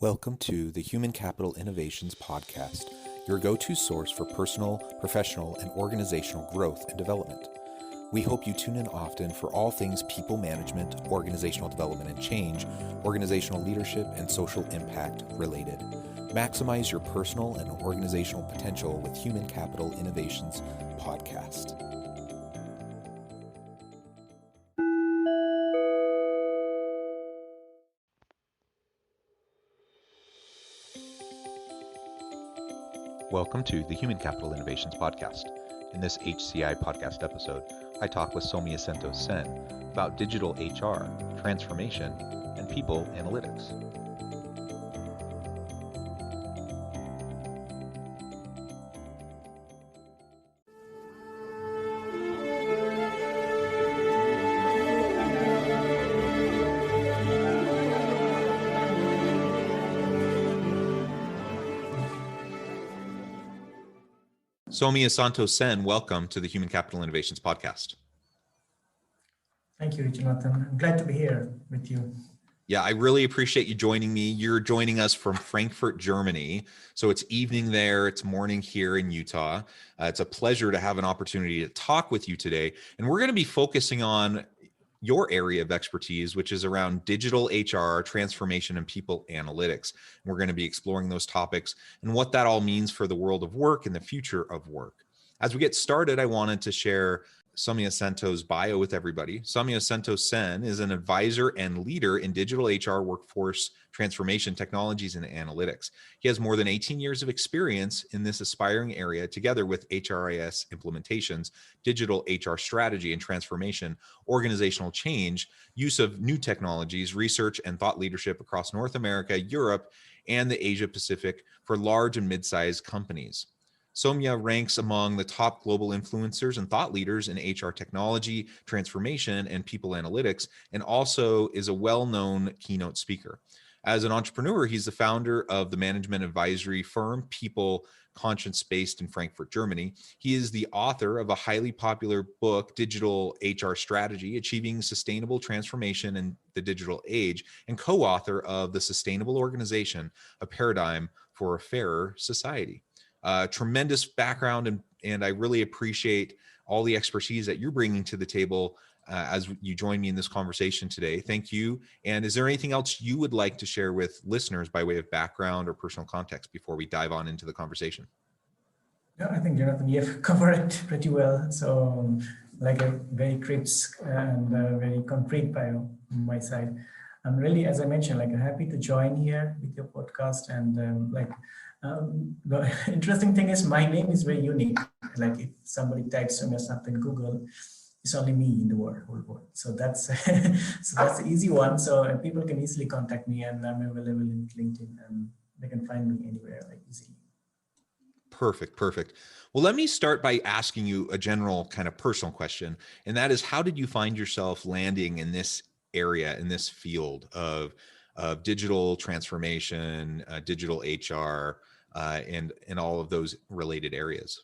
Welcome to the Human Capital Innovations Podcast, your go-to source for personal, professional, and organizational growth and development. We hope you tune in often for all things people management, organizational development and change, organizational leadership, and social impact related. Maximize your personal and organizational potential with Human Capital Innovations Podcast. Welcome to the Human Capital Innovations Podcast. In this HCI podcast episode, I talk with Soumyasanto about digital HR, transformation, and people analytics. Soumyasanto, welcome to the Human Capital Innovations Podcast. Thank you, Jonathan. I'm glad to be here with you. Yeah, I really appreciate you joining me. You're joining us from Frankfurt, Germany. So it's evening there, it's morning here in Utah. It's a pleasure to have an opportunity to talk with you today. And we're going to be focusing on your area of expertise, which is around digital HR, transformation, and people analytics. And we're going to be exploring those topics and what that all means for the world of work and the future of work. As we get started, I wanted to share Soumyasanto's bio with everybody. Soumyasanto is an advisor and leader in digital HR, workforce transformation technologies, and analytics. He has more than 18 years of experience in this aspiring area, together with HRIS implementations, digital HR strategy and transformation, organizational change, use of new technologies, research and thought leadership across North America, Europe, and the Asia Pacific for large and mid-sized companies. Soumya ranks among the top global influencers and thought leaders in HR technology, transformation, and people analytics, and also is a well-known keynote speaker. As an entrepreneur, he's the founder of the management advisory firm People Conscience, based in Frankfurt, Germany. He is the author of a highly popular book, Digital HR Strategy, Achieving Sustainable Transformation in the Digital Age, and co-author of The Sustainable Organization, A Paradigm for a Fairer Society. Tremendous background, and I really appreciate all the expertise that you're bringing to the table as you join me in this conversation today. Thank you. And is there anything else you would like to share with listeners by way of background or personal context before we dive on into the conversation? Yeah, I think, Jonathan, you've covered it pretty well. So like a very crisp and very concrete bio on my side. I'm really, as I mentioned, like happy to join here with your podcast. And the interesting thing is my name is very unique. Like if somebody types Soumyasanto in Google, it's only me in the whole world. So that's the easy one. So people can easily contact me, and I'm available in LinkedIn, and they can find me anywhere like easily. Perfect. Well, let me start by asking you a general kind of personal question, and that is, how did you find yourself landing in this area, in this field of digital transformation, digital HR, and all of those related areas?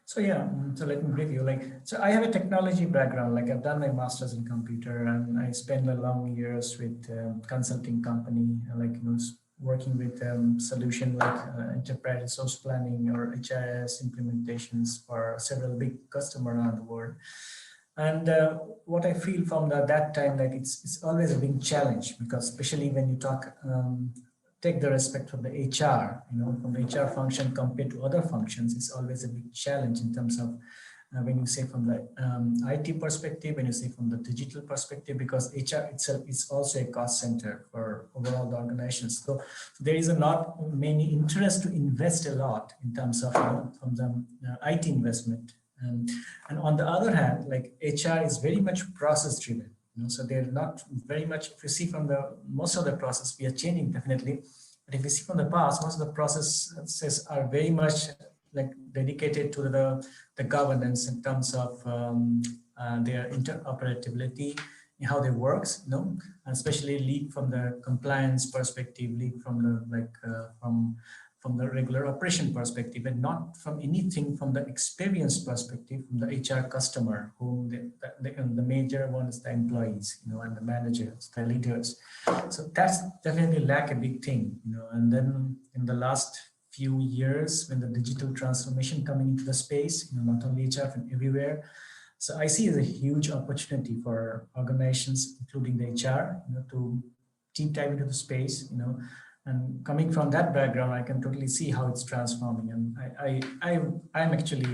So yeah, so let me brief you. So I have a technology background. Like I've done my master's in computer, and I spent a long years with consulting company, working with solution like enterprise resource planning or HRIS implementations for several big customers around the world. And what I feel from that time, like it's always a big challenge, because especially when you take the respect from the HR, from the HR function compared to other functions, it's always a big challenge in terms of when you say from the IT perspective, when you say from the digital perspective, because HR itself is also a cost center for overall the organizations. So there is not many interest to invest a lot in terms of from the IT investment. And on the other hand, like HR is very much process driven. So they're not very much, if you see from most of the process, we are changing definitely. But if you see from the past, most of the processes are very much like dedicated to the governance in terms of their interoperability, how they works, especially lead from the compliance perspective, lead from the from the regular operation perspective, and not from anything from the experience perspective from the HR customer, whom the major one is the employees, and the managers, the leaders. So that's definitely lack a big thing, And then in the last few years, when the digital transformation coming into the space, not only HR, from everywhere. So I see it as a huge opportunity for organizations, including the HR, to deep dive into the space, and coming from that background, I can totally see how it's transforming. And I'm actually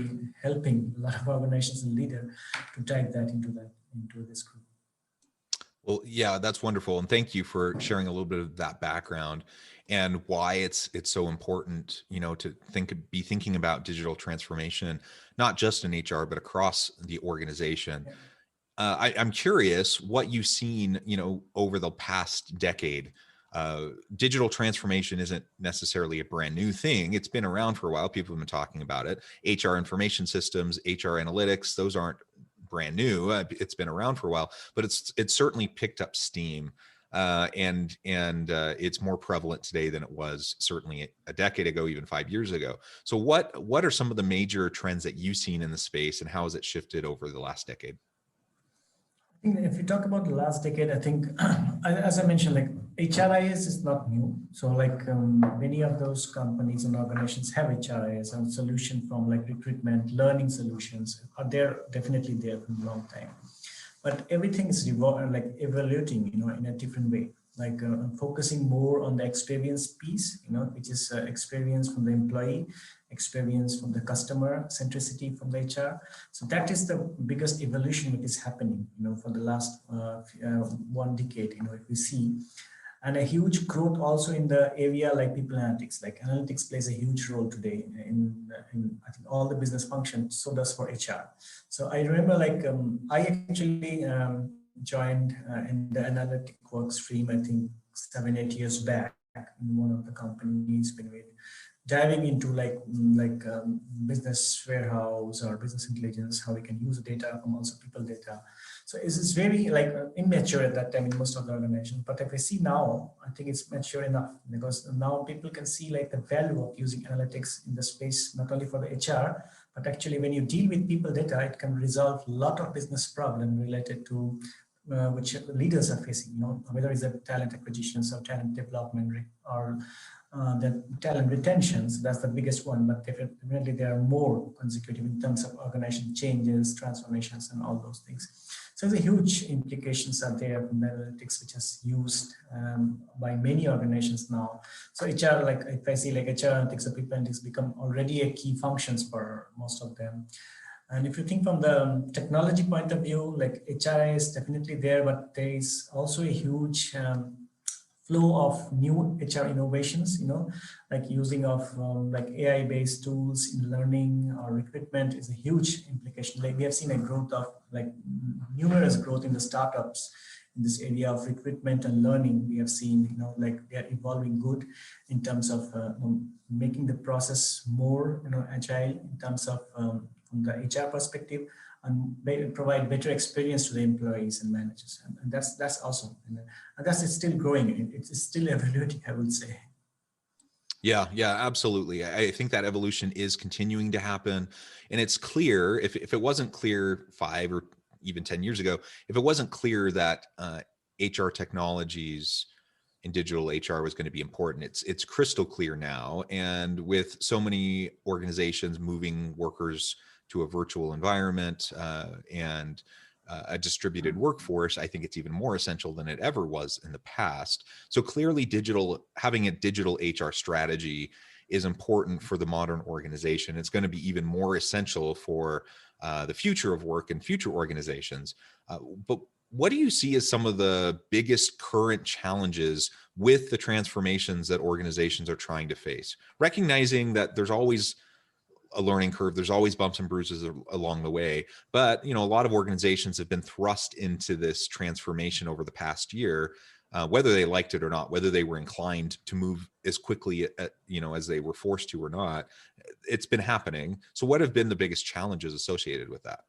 helping a lot of organizations and leaders to dive into this group. Well, yeah, that's wonderful. And thank you for sharing a little bit of that background and why it's so important, to be thinking about digital transformation, not just in HR, but across the organization. I'm curious what you've seen, over the past decade. Digital transformation isn't necessarily a brand new thing. It's been around for a while. People have been talking about it. HR information systems, HR analytics, those aren't brand new. It's been around for a while, but it's certainly picked up steam. And it's more prevalent today than it was certainly a decade ago, even 5 years ago. So what are some of the major trends that you've seen in the space, and how has it shifted over the last decade? I think if you talk about the last decade, I think, as I mentioned, like HRIS is not new. So like many of those companies and organizations have HRIS and solution from like recruitment, learning solutions are there, definitely there for a long time. But everything is evaluating, in a different way. Like focusing more on the experience piece, which is experience from the employee, experience from the customer, centricity from the HR. So that is the biggest evolution that is happening, for the last 1 decade, if we see. And a huge growth also in the area like people analytics. Like analytics plays a huge role today in I think all the business functions. So does for HR. So I remember I actually joined in the analytic work stream, I think 7-8 years back in one of the companies, diving into business warehouse or business intelligence, how we can use data from also people data. So it's very immature at that time in most of the organizations. But if I see now, I think it's mature enough, because now people can see the value of using analytics in the space, not only for the HR, but actually when you deal with people data, it can resolve a lot of business problem related to which leaders are facing, whether it's a talent acquisitions or talent development or the talent retentions. That's the biggest one, but definitely there are more consecutive in terms of organization changes, transformations, and all those things. So the huge implications are there from the analytics, which is used by many organizations now. So HR, if I see HR analytics or people analytics become already a key functions for most of them. And if you think from the technology point of view, HR is definitely there, but there is also a huge flow of new HR innovations, like using of AI-based tools in learning or recruitment is a huge implication. We have seen a growth of numerous growth in the startups in this area of recruitment and learning. We have seen, they are evolving good in terms of making the process more, agile in terms of from the HR perspective, and provide better experience to the employees and managers, and that's awesome, and that's still growing. It's still evolving, I would say. Yeah, absolutely. I think that evolution is continuing to happen, and it's clear. If it wasn't clear 5 or even 10 years ago, if it wasn't clear that HR technologies and digital HR was going to be important, it's crystal clear now. And with so many organizations moving workers to a virtual environment and a distributed workforce, I think it's even more essential than it ever was in the past. So clearly having a digital HR strategy is important for the modern organization. It's going to be even more essential for the future of work and future organizations. But what do you see as some of the biggest current challenges with the transformations that organizations are trying to face? Recognizing that there's always a learning curve, there's always bumps and bruises along the way, but a lot of organizations have been thrust into this transformation over the past year, whether they liked it or not, whether they were inclined to move as quickly as they were forced to or not. It's been happening. So what have been the biggest challenges associated with that?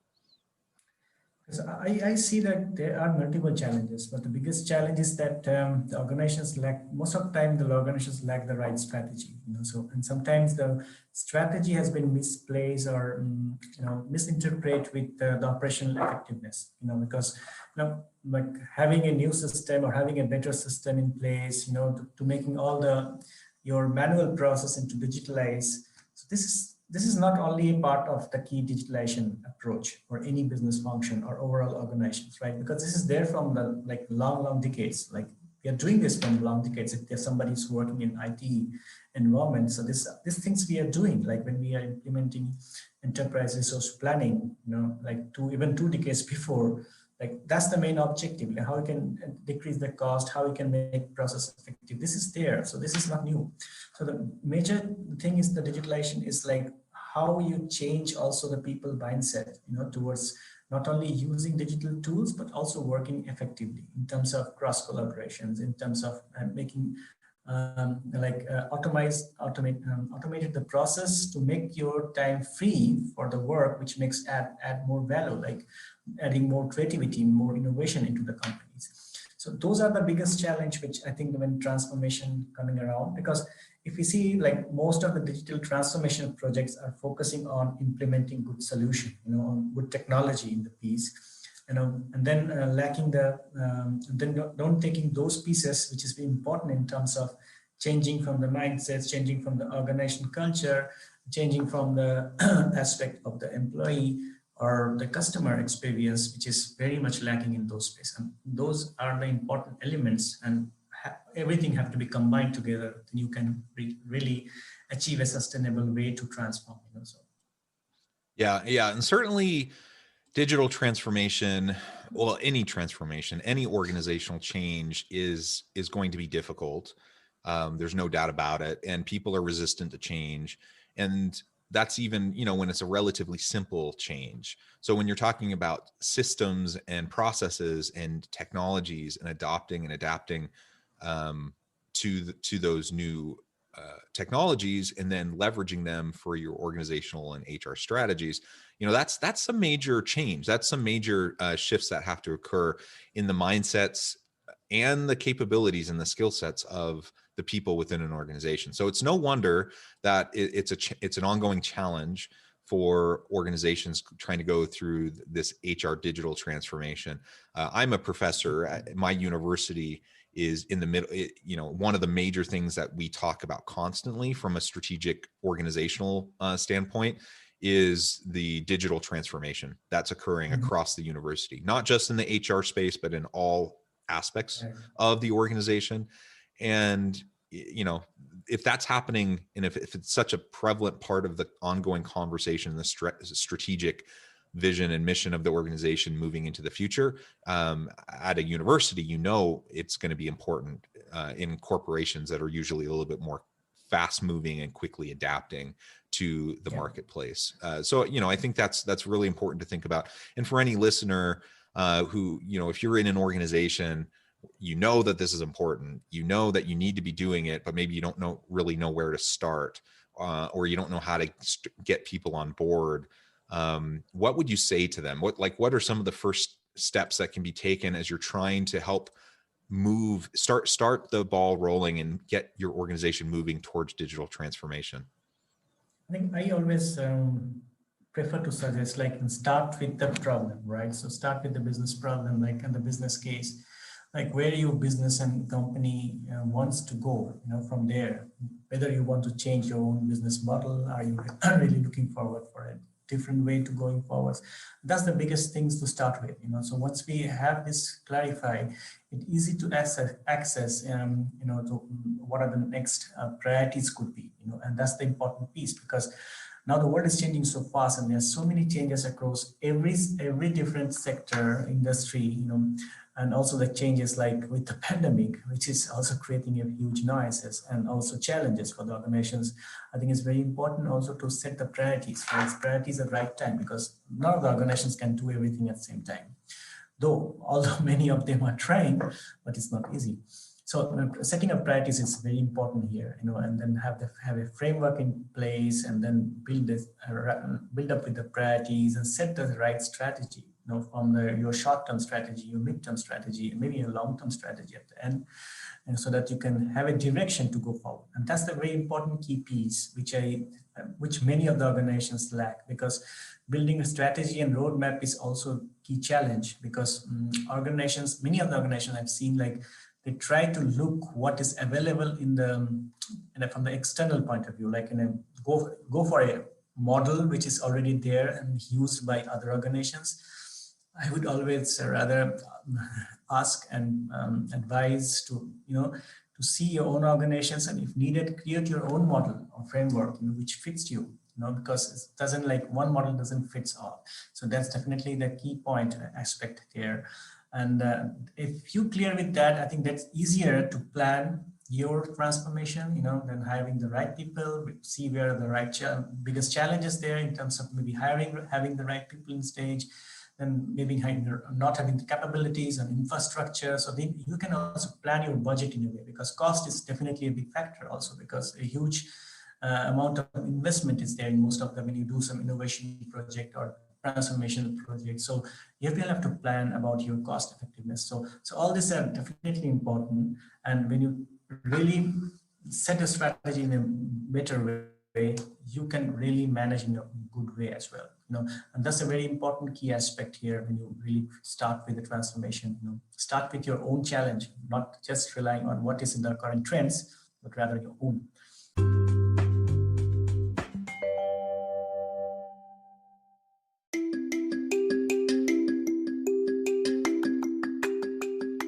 So I see that there are multiple challenges, but the biggest challenge is that the organizations lack, most of the time, the organizations lack the right strategy. So and sometimes the strategy has been misplaced or misinterpreted with the operational effectiveness. Because like having a new system or having a better system in place, to making all the your manual process into digitalized. So this is not only a part of the key digitalization approach for any business function or overall organizations, right? Because this is there from the like long decades. Like we are doing this from long decades. If there's somebody who's working in IT environment, so these things we are doing, like when we are implementing enterprise resource planning, like even 2 decades before, like that's the main objective, like how we can decrease the cost, how we can make process effective. This is there, so this is not new. So the major thing is the digitalization is like how you change also the people mindset, towards not only using digital tools, but also working effectively in terms of cross collaborations, in terms of making automated the process to make your time free for the work, which makes add more value, like adding more creativity, more innovation into the companies. So those are the biggest challenge, which I think when transformation coming around, because if you see like most of the digital transformation projects are focusing on implementing good solution, on good technology in the piece, and then lacking the, then don't taking those pieces, which is very important in terms of changing from the mindsets, changing from the organization culture, changing from the aspect of the employee or the customer experience, which is very much lacking in those spaces. And those are the important elements, and everything have to be combined together. Then you can really achieve a sustainable way to transform. So. Yeah, and certainly digital transformation, well, any transformation, any organizational change is going to be difficult. There's no doubt about it, and people are resistant to change. And that's even, when it's a relatively simple change. So when you're talking about systems and processes and technologies and adopting and adapting to those new technologies, and then leveraging them for your organizational and HR strategies, that's some major change. That's some major shifts that have to occur in the mindsets and the capabilities and the skill sets of the people within an organization. So it's no wonder that it's an ongoing challenge for organizations trying to go through this HR digital transformation. I'm a professor at my university is in the middle. One of the major things that we talk about constantly from a strategic organizational standpoint is the digital transformation that's occurring across the university, not just in the HR space, but in all aspects of the organization. And, if that's happening, and if it's such a prevalent part of the ongoing conversation, the strategic vision and mission of the organization moving into the future, at a university, it's going to be important in corporations that are usually a little bit more fast moving and quickly adapting to the marketplace. So I think that's really important to think about. And for any listener who, if you're in an organization, that this is important, that you need to be doing it, but maybe you don't really know where to start, or you don't know how to get people on board. What would you say to them? What are some of the first steps that can be taken as you're trying to help start the ball rolling and get your organization moving towards digital transformation? I think I always prefer to suggest start with the problem, right? So start with the business problem, and the business case, where your business and company wants to go, from there, whether you want to change your own business model, are you really looking forward for a different way to going forward? That's the biggest things to start with, So once we have this clarified, it's easy to access to what are the next priorities could be, and that's the important piece, because now the world is changing so fast, and there's so many changes across every different sector, industry, and also the changes with the pandemic, which is also creating a huge noises and also challenges for the organizations. I think it's very important also to set the priorities, right? Priorities at the right time, because none of the organizations can do everything at the same time. Although many of them are trying, but it's not easy. So setting up priorities is very important here, and then have a framework in place, and then build up with the priorities and set the right strategy. from your short-term strategy, your mid-term strategy, and maybe a long-term strategy at the end, and so that you can have a direction to go forward. And that's the very important key piece, which many of the organizations lack, because building a strategy and roadmap is also a key challenge, because many of the organizations I've seen, like they try to look what is available from the external point of view, like go for a model which is already there and used by other organizations. I would always rather ask and advise to see your own organizations, and if needed, create your own model or framework which fits you. Because it doesn't, like one model doesn't fit all. So that's definitely the key point aspect there. And if you clear with that, I think that's easier to plan your transformation, than having the right people, see where the biggest challenges there in terms of maybe having the right people in stage, and maybe not having the capabilities and infrastructure. So then you can also plan your budget in a way, because cost is definitely a big factor also, because a huge amount of investment is there in most of them when you do some innovation project or transformation project. So you have to plan about your cost effectiveness. So all these are definitely important. And when you really set a strategy in a better way, you can really manage in a good way as well. And that's a very important key aspect here when you really start with the transformation. Start with your own challenge, not just relying on what is in the current trends, but rather your own.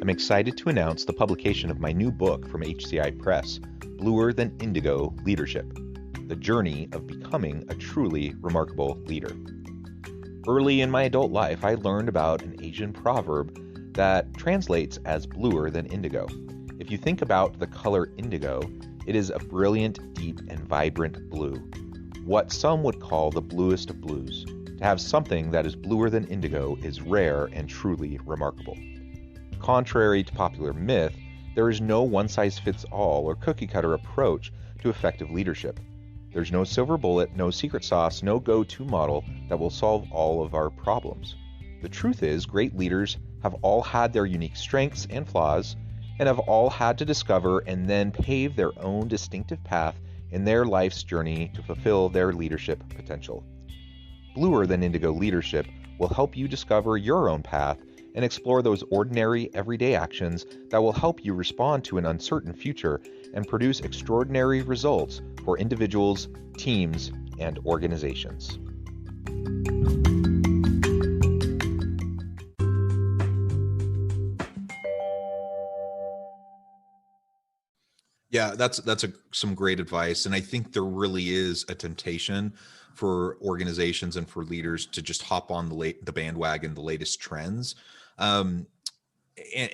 I'm excited to announce the publication of my new book from HCI Press, Bluer Than Indigo Leadership: The Journey of Becoming a Truly Remarkable Leader. Early in my adult life, I learned about an Asian proverb that translates as bluer than indigo. If you think about the color indigo, it is a brilliant, deep, and vibrant blue, what some would call the bluest of blues. To have something that is bluer than indigo is rare and truly remarkable. Contrary to popular myth, there is no one-size-fits-all or cookie-cutter approach to effective leadership. There's no silver bullet, no secret sauce, no go-to model that will solve all of our problems. The truth is, great leaders have all had their unique strengths and flaws, and have all had to discover and then pave their own distinctive path in their life's journey to fulfill their leadership potential. Bluer Than Indigo Leadership will help you discover your own path and explore those ordinary, everyday actions that will help you respond to an uncertain future and produce extraordinary results for individuals, teams, and organizations. Yeah, that's some great advice. And I think there really is a temptation for organizations and for leaders to just hop on the bandwagon, the latest trends. And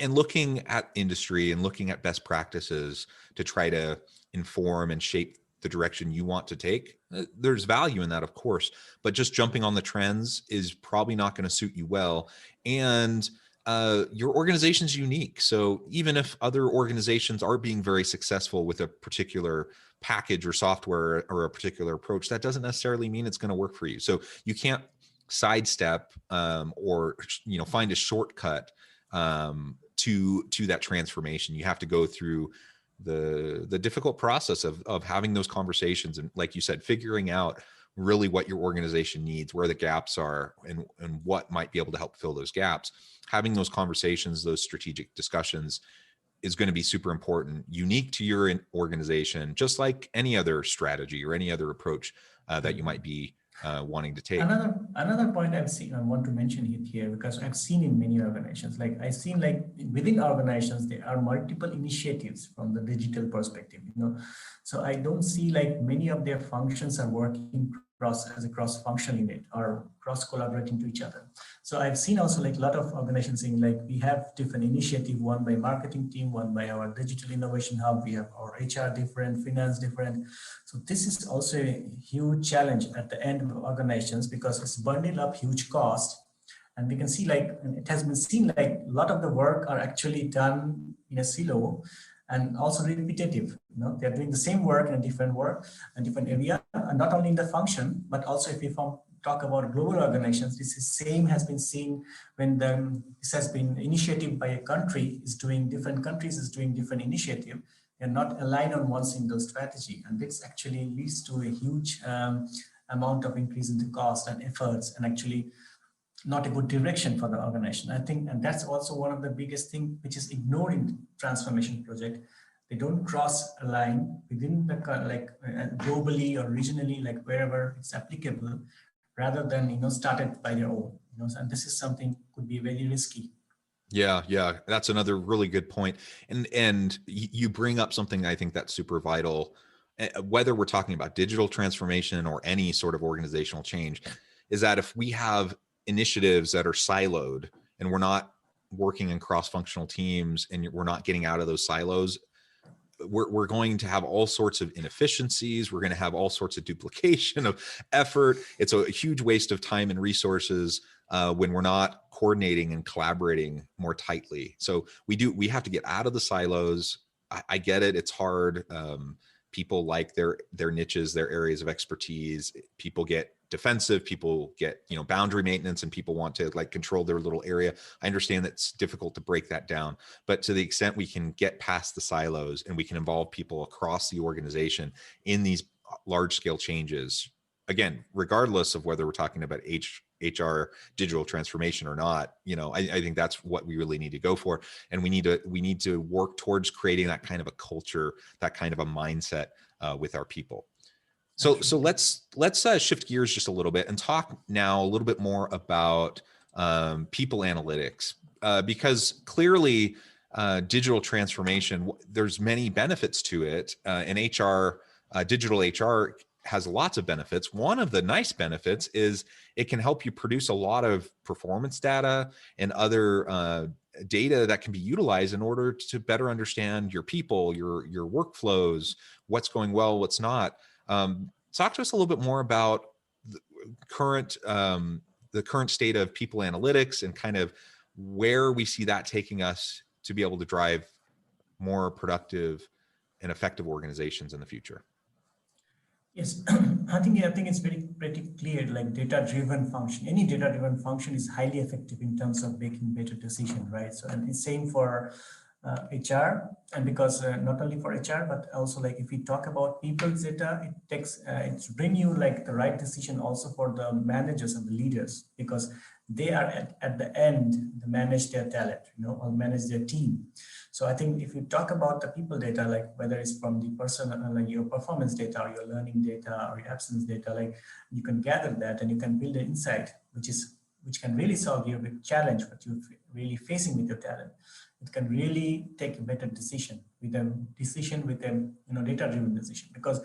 looking at industry and looking at best practices to try to inform and shape the direction you want to take. There's value in that, of course, but just jumping on the trends is probably not going to suit you well. And your organization's unique. So even if other organizations are being very successful with a particular package or software or a particular approach, that doesn't necessarily mean it's going to work for you. So you can't sidestep or find a shortcut to that transformation. You have to go through the difficult process of having those conversations, and like you said, figuring out really what your organization needs, where the gaps are, and what might be able to help fill those gaps. Having those conversations, those strategic discussions is going to be super important, unique to your organization, just like any other strategy or any other approach that you might be wanting to take. Another point I've seen, I want to mention it here, because I've seen in many organizations, like I've seen like within organizations, there are multiple initiatives from the digital perspective, So I don't see like many of their functions are working as a cross-functional unit or cross-collaborating to each other. So I've seen also like a lot of organizations saying like we have different initiative, one by marketing team, one by our digital innovation hub, we have our HR different, finance different. So this is also a huge challenge at the end of organizations, because it's bundled up huge cost. And we can see like, and it has been seen like a lot of the work are actually done in a silo and also repetitive. They're doing the same work in a different area, and not only in the function, but also if we talk about global organizations, this is same has been seen when this has been initiative by a country is doing different countries is doing different initiative and not aligned on one single strategy. And this actually leads to a huge amount of increase in the cost and efforts, and actually not a good direction for the organization. I think, and that's also one of the biggest thing which is ignored in transformation project. They don't cross a line within the globally or regionally, like wherever it's applicable, rather than started by their own. And this is something could be very risky. Yeah, that's another really good point. And you bring up something I think that's super vital, whether we're talking about digital transformation or any sort of organizational change, is that if we have initiatives that are siloed and we're not working in cross-functional teams and we're not getting out of those silos, we're going to have all sorts of inefficiencies. We're going to have all sorts of duplication of effort. It's a huge waste of time and resources when we're not coordinating and collaborating more tightly. So we have to get out of the silos. I get it. It's hard. People like their niches, their areas of expertise. People get defensive, people get boundary maintenance, and people want to control their little area. I understand that it's difficult to break that down, but to the extent we can get past the silos and we can involve people across the organization in these large scale changes, again, regardless of whether we're talking about HR digital transformation or not, I think that's what we really need to go for. And we need to work towards creating that kind of a culture, that kind of a mindset with our people. So let's shift gears just a little bit and talk now a little bit more about people analytics, because clearly digital transformation, there's many benefits to it, and HR, digital HR has lots of benefits. One of the nice benefits is it can help you produce a lot of performance data and other data that can be utilized in order to better understand your people, your workflows, what's going well, what's not. Talk to us a little bit more about the current state of people analytics and kind of where we see that taking us to be able to drive more productive and effective organizations in the future. Yes, I think it's pretty clear. Like data-driven function, any data-driven function is highly effective in terms of making better decision, right? So, and it's same for HR, and because not only for HR, but also like if we talk about people's data, it takes it's bring you like the right decision also for the managers and the leaders, because they are at the end to manage their talent, or manage their team. So I think if you talk about the people data, like whether it's from the person, like your performance data or your learning data or your absence data, like you can gather that and you can build an insight, which can really solve your big challenge, what you're really facing with your talent. It can really take a better decision with a data-driven decision. Because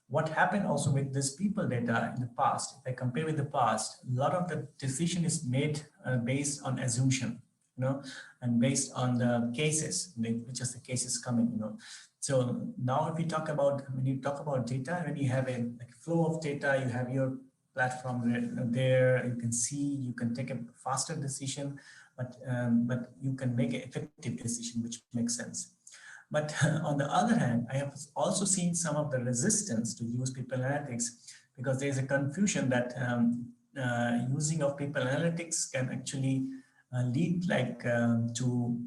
what happened also with this people data in the past, if I compare with the past, a lot of the decision is made based on assumption, and based on the cases, which is the cases coming, So now if we talk about, when you talk about data, when you have a flow of data, you have your platform there, you can see, you can take a faster decision, but you can make an effective decision, which makes sense. But on the other hand, I have also seen some of the resistance to use people analytics, because there's a confusion that using of people analytics can actually lead to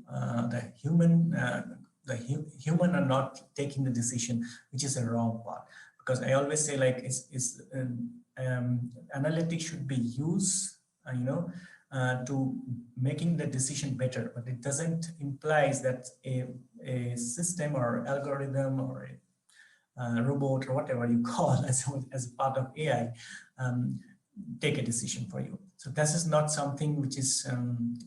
the human are not taking the decision, which is a wrong part. Because I always say analytics should be used, to making the decision better, but it doesn't imply that a system or algorithm or a robot or whatever you call as a part of AI take a decision for you. So this is not something which is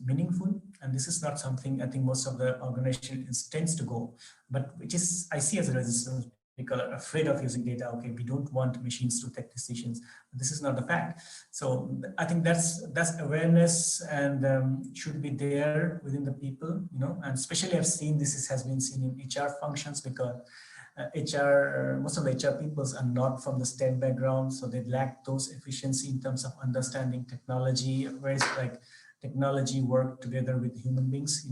meaningful, and this is not something I think most of the organizations tends to go, but which is I see as a resistance. People are afraid of using data. Okay, we don't want machines to take decisions. But this is not the fact. So I think that's awareness and should be there within the people, and especially I've seen this has been seen in HR functions, because most of the HR peoples are not from the STEM background, so they lack those efficiency in terms of understanding technology, whereas technology work together with human beings,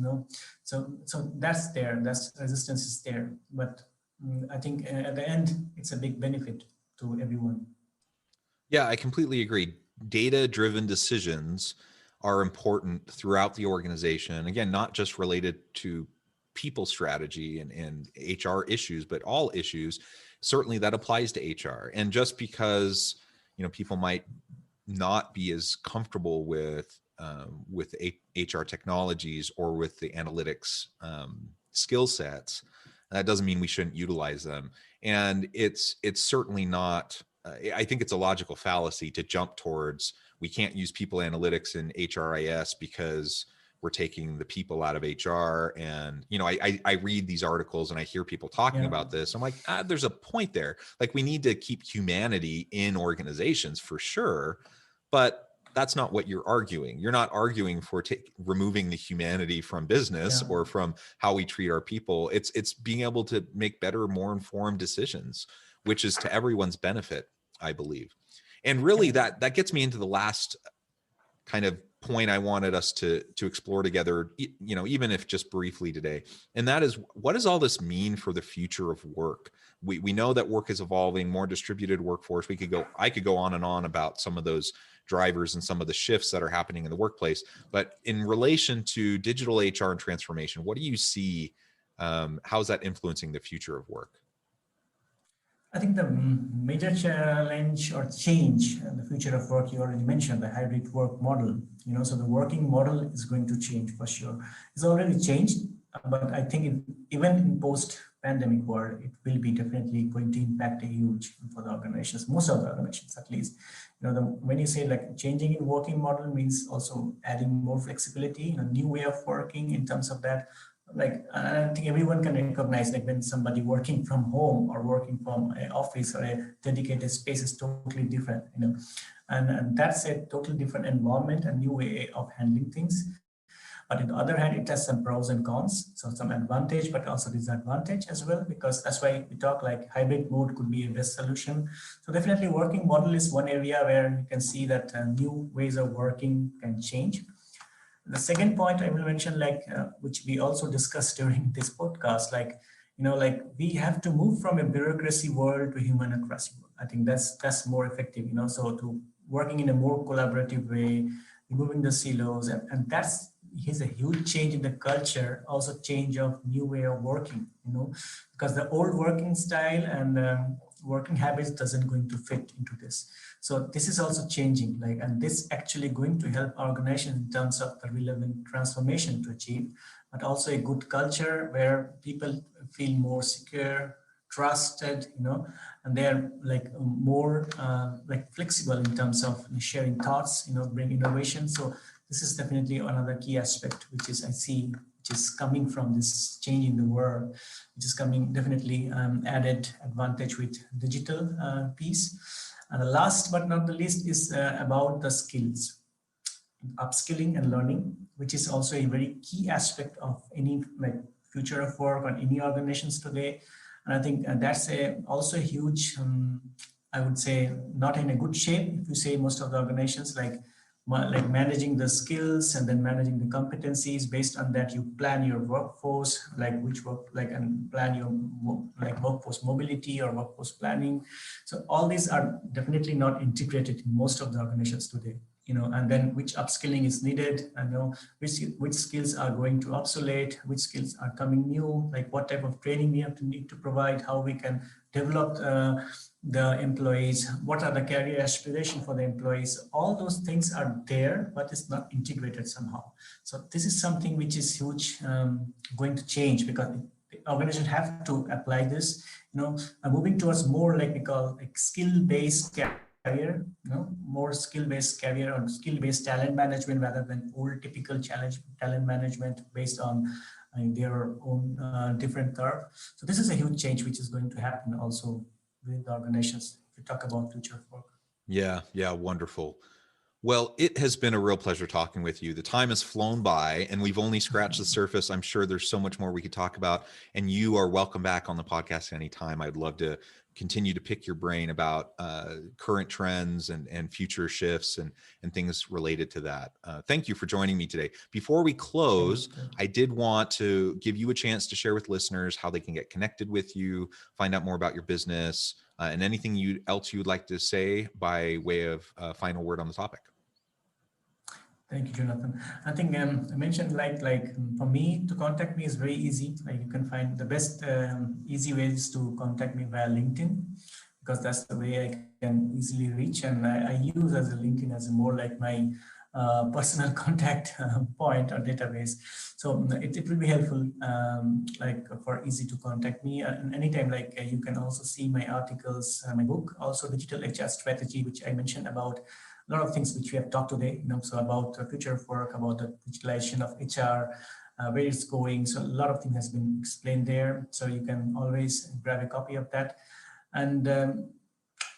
So that's there. That's resistance is there, but I think at the end, it's a big benefit to everyone. Yeah, I completely agree. data-driven decisions are important throughout the organization. Again, not just related to people strategy and HR issues, but all issues. Certainly that applies to HR. And just because, people might not be as comfortable with HR technologies or with the analytics skill sets, that doesn't mean we shouldn't utilize them. And it's certainly not. I think it's a logical fallacy to jump towards we can't use people analytics in HRIS because we're taking the people out of HR. And I read these articles and I hear people talking Yeah. about this. I'm like, there's a point there. Like, we need to keep humanity in organizations for sure, but that's not what you're arguing. You're not arguing for removing the humanity from business Yeah. or from how we treat our people. It's being able to make better, more informed decisions, which is to everyone's benefit, I believe. And really that gets me into the last kind of point I wanted us to explore together, even if just briefly today. And that is, what does all this mean for the future of work? We know that work is evolving, more distributed workforce. I could go on and on about some of those drivers and some of the shifts that are happening in the workplace. But in relation to digital HR and transformation, what do you see? How's that influencing the future of work? I think the major challenge or change in the future of work, you already mentioned the hybrid work model. So the working model is going to change for sure. It's already changed, but I think even in post-pandemic world, it will be definitely going to impact a huge for the organizations, most of the organizations at least. When you say like changing in working model means also adding more flexibility, a new way of working in terms of that. Like, I think everyone can recognize, like, when somebody working from home or working from an office or a dedicated space is totally different, and that's a totally different environment, a new way of handling things. But on the other hand, it has some pros and cons, so some advantage, but also disadvantage as well, because that's why we talk like hybrid mode could be a best solution. So definitely working model is one area where you can see that new ways of working can change. The second point I will mention, which we also discussed during this podcast, we have to move from a bureaucracy world to humanocracy world. I think that's more effective, so to working in a more collaborative way, removing the silos, and that's is a huge change in the culture, also change of new way of working, because the old working style and working habits doesn't going to fit into this. So this is also changing, and this actually going to help organizations in terms of the relevant transformation to achieve, but also a good culture where people feel more secure, trusted, and they're more flexible in terms of sharing thoughts, bring innovation. So this is definitely another key aspect, which is I see, which is coming from this change in the world, which is coming definitely added advantage with digital piece. And the last but not the least is about the skills, upskilling and learning, which is also a very key aspect of any future of work on any organizations today. And I think that's also a huge, I would say, not in a good shape. If you say most of the organizations like managing the skills and then managing the competencies, based on that you plan your workforce, and plan your workforce mobility or workforce planning. So all these are definitely not integrated in most of the organizations today. And then which upskilling is needed, and which skills are going to obsolete, which skills are coming new, like what type of training we need to provide, how we can develop the employees, what are the career aspirations for the employees. All those things are there, but it's not integrated somehow. So this is something which is huge, going to change, because the organization have to apply this, moving towards more we call skill-based career, more skill-based career or skill-based talent management, rather than old typical talent management based on their own different curve. So this is a huge change which is going to happen also with the organizations if we talk about future of work. Yeah, wonderful. Well, it has been a real pleasure talking with you. The time has flown by and we've only scratched the surface. I'm sure there's so much more we could talk about, and you are welcome back on the podcast anytime. I'd love to continue to pick your brain about current trends and future shifts and things related to that. Thank you for joining me today. Before we close, I did want to give you a chance to share with listeners how they can get connected with you, find out more about your business, and anything else you'd like to say by way of final word on the topic. Thank you, Jonathan. I think I mentioned for me to contact me is very easy. Like you can find the best easy ways to contact me via LinkedIn, because that's the way I can easily reach. And I use as a LinkedIn as more like my personal contact point or database. So it will be helpful, for easy to contact me. And anytime, you can also see my articles, my book, also Digital HR Strategy, which I mentioned about a lot of things which we have talked today, so about the future of work, about the digitalization of HR, where it's going. So a lot of things has been explained there. So you can always grab a copy of that. And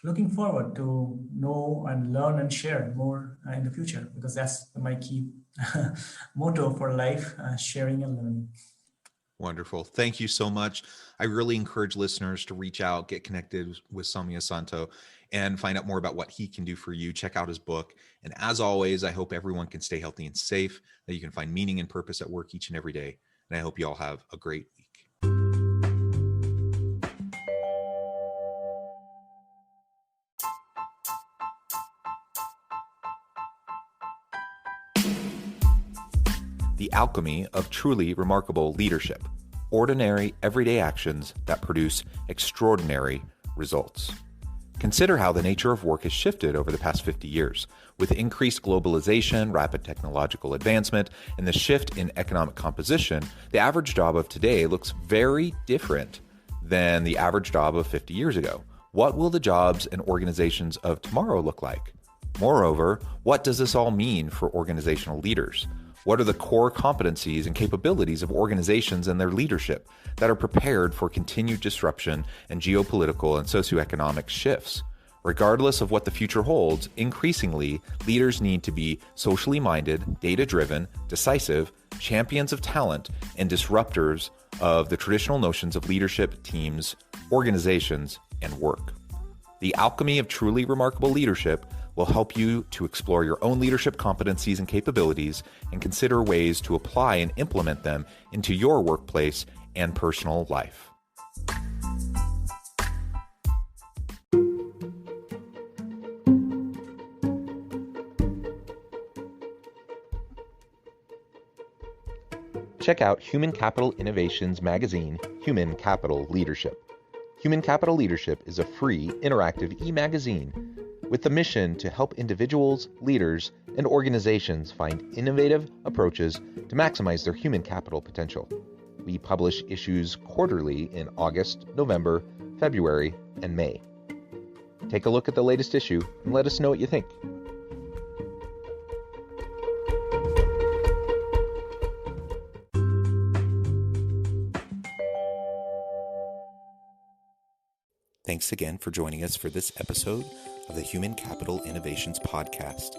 looking forward to know and learn and share more in the future, because that's my key motto for life, sharing and learning. Wonderful. Thank you so much. I really encourage listeners to reach out, get connected with Soumyasanto, and find out more about what he can do for you. Check out his book. And as always, I hope everyone can stay healthy and safe, that you can find meaning and purpose at work each and every day. And I hope you all have a great week. The alchemy of truly remarkable leadership. Ordinary, everyday actions that produce extraordinary results. Consider how the nature of work has shifted over the past 50 years. With increased globalization, rapid technological advancement, and the shift in economic composition, the average job of today looks very different than the average job of 50 years ago. What will the jobs and organizations of tomorrow look like? Moreover, what does this all mean for organizational leaders? What are the core competencies and capabilities of organizations and their leadership that are prepared for continued disruption and geopolitical and socioeconomic shifts? Regardless of what the future holds, increasingly, leaders need to be socially minded, data-driven, decisive, champions of talent, and disruptors of the traditional notions of leadership, teams, organizations, and work. The alchemy of truly remarkable leadership will help you to explore your own leadership competencies and capabilities and consider ways to apply and implement them into your workplace and personal life. Check out Human Capital Innovations magazine, Human Capital Leadership. Human Capital Leadership is a free, interactive e-magazine with the mission to help individuals, leaders, and organizations find innovative approaches to maximize their human capital potential. We publish issues quarterly in August, November, February, and May. Take a look at the latest issue and let us know what you think. Thanks again for joining us for this episode of the Human Capital Innovations Podcast.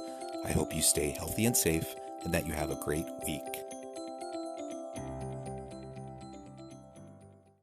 I hope you stay healthy and safe and that you have a great week.